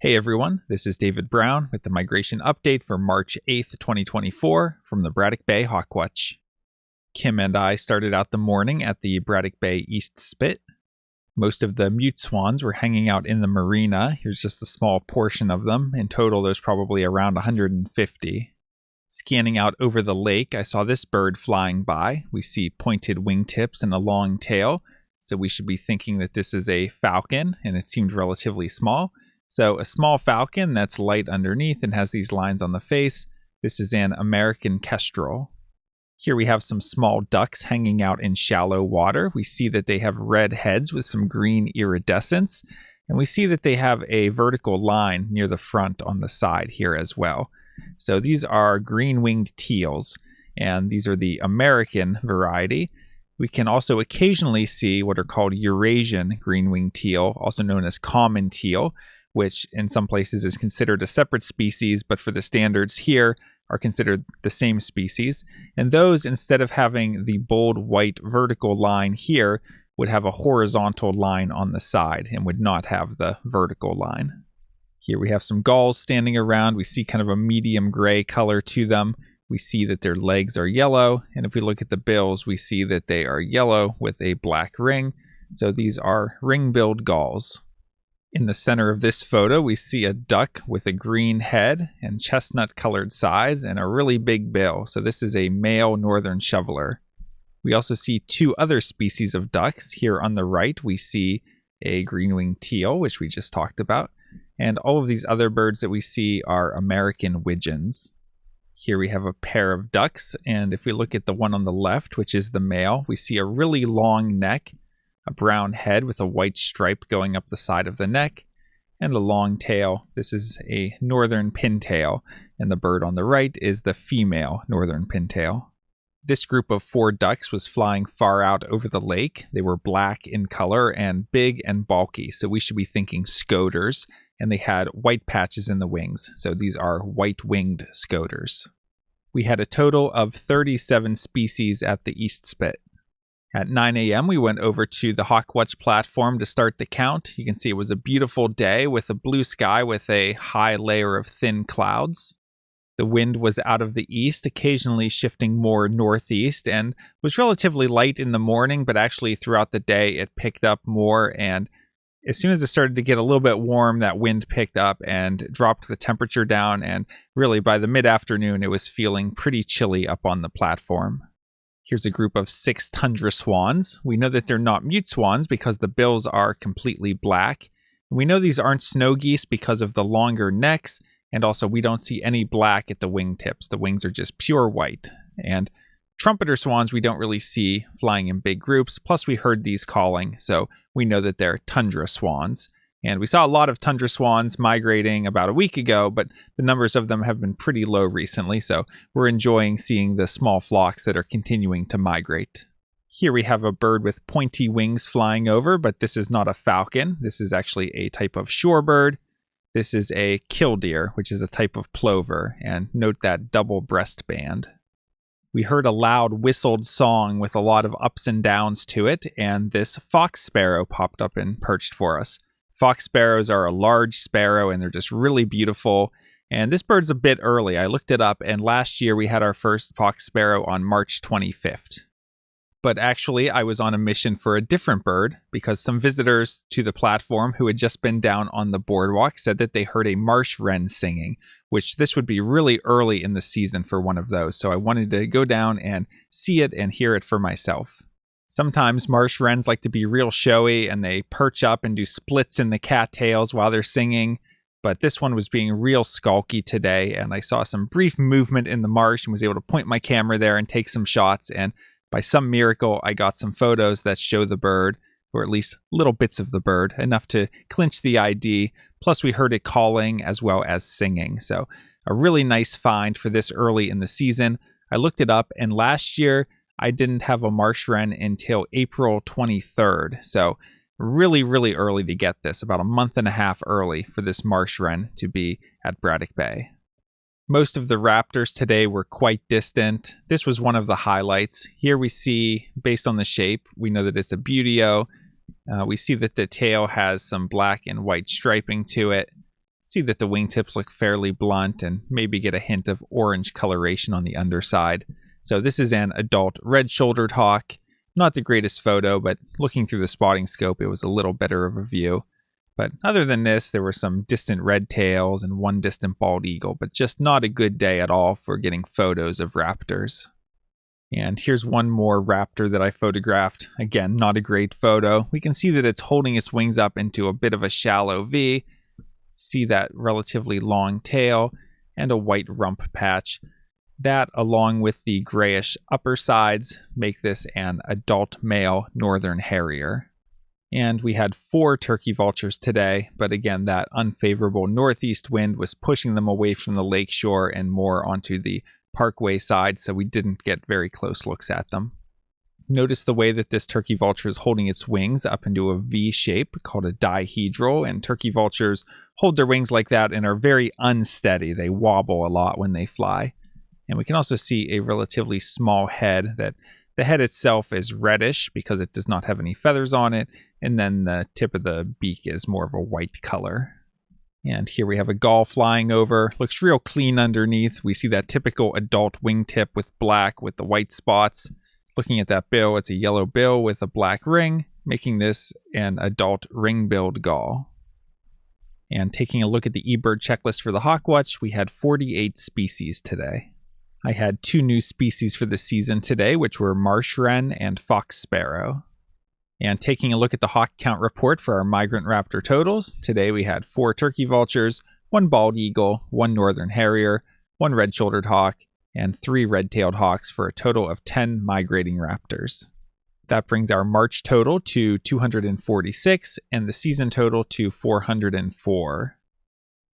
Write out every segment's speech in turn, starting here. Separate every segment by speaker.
Speaker 1: Hey everyone, this is David Brown with the migration update for March 8th, 2024 from the Braddock Bay Hawkwatch. Kim and I started out the morning at the Braddock Bay East Spit. Most of the mute swans were hanging out in the marina. Here's just a small portion of them. In total, there's probably around 150. Scanning out over the lake, I saw this bird flying by. We see pointed wingtips and a long tail, so we should be thinking that this is a falcon, and it seemed relatively small. So a small falcon that's light underneath and has these lines on the face. This is an American kestrel. Here we have some small ducks hanging out in shallow water. We see that they have red heads with some green iridescence. And we see that they have a vertical line near the front on the side here as well. So these are green-winged teals, and these are the American variety. We can also occasionally see what are called Eurasian green-winged teal, also known as common teal, which in some places is considered a separate species, but for the standards here are considered the same species. And those, instead of having the bold white vertical line here, would have a horizontal line on the side and would not have the vertical line. Here we have some gulls standing around. We see kind of a medium gray color to them. We see that their legs are yellow, and if we look at the bills, we see that they are yellow with a black ring. So these are ring-billed gulls. In the center of this photo, we see a duck with a green head and chestnut-colored sides and a really big bill. So this is a male northern shoveler. We also see two other species of ducks. Here on the right, we see a green-winged teal, which we just talked about. And all of these other birds that we see are American widgeons. Here we have a pair of ducks, and if we look at the one on the left, which is the male, we see a really long neck, a brown head with a white stripe going up the side of the neck, and a long tail. This is a northern pintail, and the bird on the right is the female northern pintail. This group of 4 ducks was flying far out over the lake. They were black in color and big and bulky, so we should be thinking scoters, and they had white patches in the wings, so these are white-winged scoters. We had a total of 37 species at the East Spit. At 9 a.m., we went over to the Hawkwatch platform to start the count. You can see it was a beautiful day with a blue sky with a high layer of thin clouds. The wind was out of the east, occasionally shifting more northeast, and was relatively light in the morning, but actually throughout the day it picked up more, and as soon as it started to get a little bit warm, that wind picked up and dropped the temperature down, and really by the mid-afternoon it was feeling pretty chilly up on the platform. Here's a group of 6 tundra swans. We know that they're not mute swans because the bills are completely black. We know these aren't snow geese because of the longer necks, and also we don't see any black at the wingtips. The wings are just pure white. And trumpeter swans we don't really see flying in big groups, plus we heard these calling, so we know that they're tundra swans. And we saw a lot of tundra swans migrating about a week ago, but the numbers of them have been pretty low recently, so we're enjoying seeing the small flocks that are continuing to migrate. Here we have a bird with pointy wings flying over, but this is not a falcon. This is actually a type of shorebird. This is a killdeer, which is a type of plover, and note that double breastband. We heard a loud whistled song with a lot of ups and downs to it, and this fox sparrow popped up and perched for us. Fox sparrows are a large sparrow, and they're just really beautiful. And this bird's a bit early. I looked it up, and last year we had our first fox sparrow on March 25th. But actually, I was on a mission for a different bird because some visitors to the platform who had just been down on the boardwalk said that they heard a marsh wren singing, which this would be really early in the season for one of those. So I wanted to go down and see it and hear it for myself. Sometimes marsh wrens like to be real showy and they perch up and do splits in the cattails while they're singing. But this one was being real skulky today, and I saw some brief movement in the marsh and was able to point my camera there and take some shots, and by some miracle, I got some photos that show the bird, or at least little bits of the bird, enough to clinch the ID. Plus, we heard it calling as well as singing. So a really nice find for this early in the season. I looked it up, and last year, I didn't have a marsh wren until April 23rd. So really, really early to get this, about a month and a half early for this marsh wren to be at Braddock Bay. Most of the raptors today were quite distant. This was one of the highlights. Here we see, based on the shape, we know that it's a buteo. We see that the tail has some black and white striping to it. See that the wingtips look fairly blunt and maybe get a hint of orange coloration on the underside. So this is an adult red-shouldered hawk. Not the greatest photo, but looking through the spotting scope, it was a little better of a view. But other than this, there were some distant red tails and one distant bald eagle, but just not a good day at all for getting photos of raptors. And here's one more raptor that I photographed. Again, not a great photo. We can see that it's holding its wings up into a bit of a shallow V. See that relatively long tail and a white rump patch. That, along with the grayish upper sides, make this an adult male northern harrier. And we had 4 turkey vultures today, but again, that unfavorable northeast wind was pushing them away from the lakeshore and more onto the parkway side, so we didn't get very close looks at them. Notice the way that this turkey vulture is holding its wings up into a V shape called a dihedral, and turkey vultures hold their wings like that and are very unsteady. They wobble a lot when they fly. And we can also see a relatively small head. That the head itself is reddish because it does not have any feathers on it, and then the tip of the beak is more of a white color. And here we have a gull flying over. Looks real clean underneath. We see that typical adult wingtip with black with the white spots. Looking at that bill, it's a yellow bill with a black ring, making this an adult ring-billed gull. And taking a look at the eBird checklist for the Hawkwatch, we had 48 species today. I had 2 new species for the season today, which were marsh wren and fox sparrow. And taking a look at the hawk count report for our migrant raptor totals, today we had 4 turkey vultures, 1 bald eagle, 1 northern harrier, 1 red-shouldered hawk, and 3 red-tailed hawks for a total of 10 migrating raptors. That brings our March total to 246 and the season total to 404.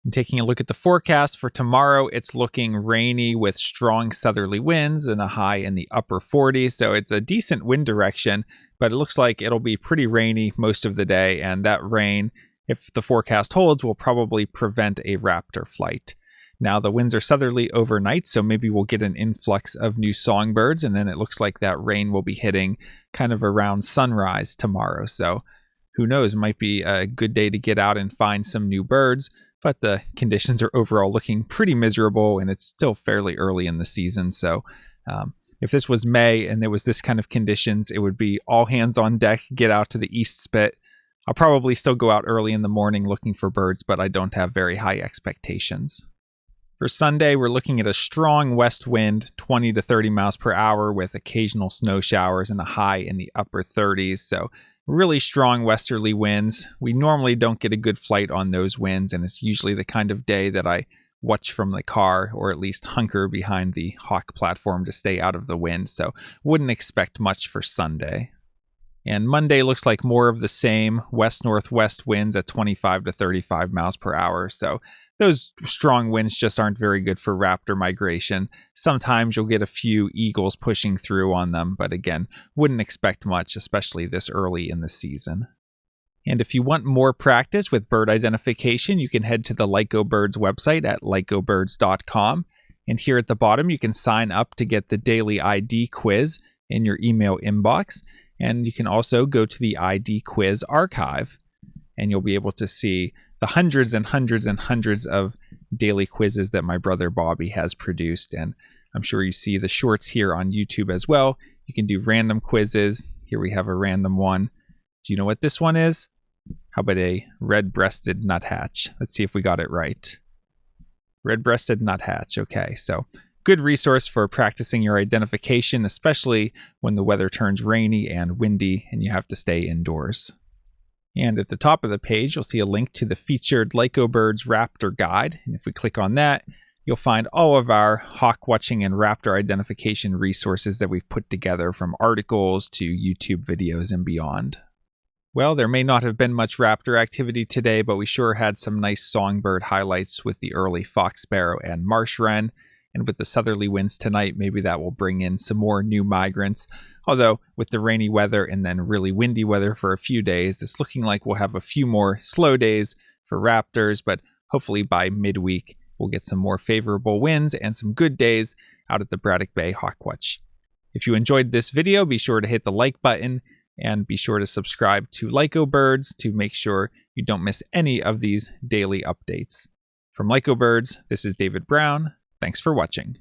Speaker 1: And taking a look at the forecast for tomorrow, it's looking rainy with strong southerly winds and a high in the upper 40s, so it's a decent wind direction, but it looks like it'll be pretty rainy most of the day, and that rain, if the forecast holds, will probably prevent a raptor flight. Now, the winds are southerly overnight, so maybe we'll get an influx of new songbirds, and then it looks like that rain will be hitting kind of around sunrise tomorrow. So who knows, it might be a good day to get out and find some new birds, but the conditions are overall looking pretty miserable, and it's still fairly early in the season. So if this was May and there was this kind of conditions, it would be all hands on deck, get out to the East Spit. I'll probably still go out early in the morning looking for birds, but I don't have very high expectations. For Sunday, we're looking at a strong west wind, 20 to 30 miles per hour with occasional snow showers and a high in the upper 30s. So really strong westerly winds. We normally don't get a good flight on those winds, and it's usually the kind of day that I watch from the car, or at least hunker behind the hawk platform to stay out of the wind. So wouldn't expect much for Sunday. And Monday looks like more of the same, west-northwest winds at 25 to 35 miles per hour. So those strong winds just aren't very good for raptor migration. Sometimes you'll get a few eagles pushing through on them, but again, wouldn't expect much, especially this early in the season. And if you want more practice with bird identification, you can head to the LycoBirds website at lycobirds.com. And here at the bottom, you can sign up to get the daily ID quiz in your email inbox. And you can also go to the ID quiz archive, and you'll be able to see the hundreds and hundreds and hundreds of daily quizzes that my brother Bobby has produced. And I'm sure you see the shorts here on YouTube as well. You can do random quizzes. Here we have a random one. Do you know what this one is? How about a red-breasted nuthatch? Let's see if we got it right. Red-breasted nuthatch. Okay, so good resource for practicing your identification, especially when the weather turns rainy and windy and you have to stay indoors. And at the top of the page, you'll see a link to the featured LycoBirds Raptor Guide. And if we click on that, you'll find all of our hawk watching and raptor identification resources that we've put together, from articles to YouTube videos and beyond. Well, there may not have been much raptor activity today, but we sure had some nice songbird highlights with the early fox sparrow and marsh wren. And with the southerly winds tonight, maybe that will bring in some more new migrants. Although with the rainy weather and then really windy weather for a few days, it's looking like we'll have a few more slow days for raptors, but hopefully by midweek, we'll get some more favorable winds and some good days out at the Braddock Bay Hawkwatch. If you enjoyed this video, be sure to hit the like button and be sure to subscribe to LycoBirds to make sure you don't miss any of these daily updates. From Lycobirds, this is David Brown. Thanks for watching.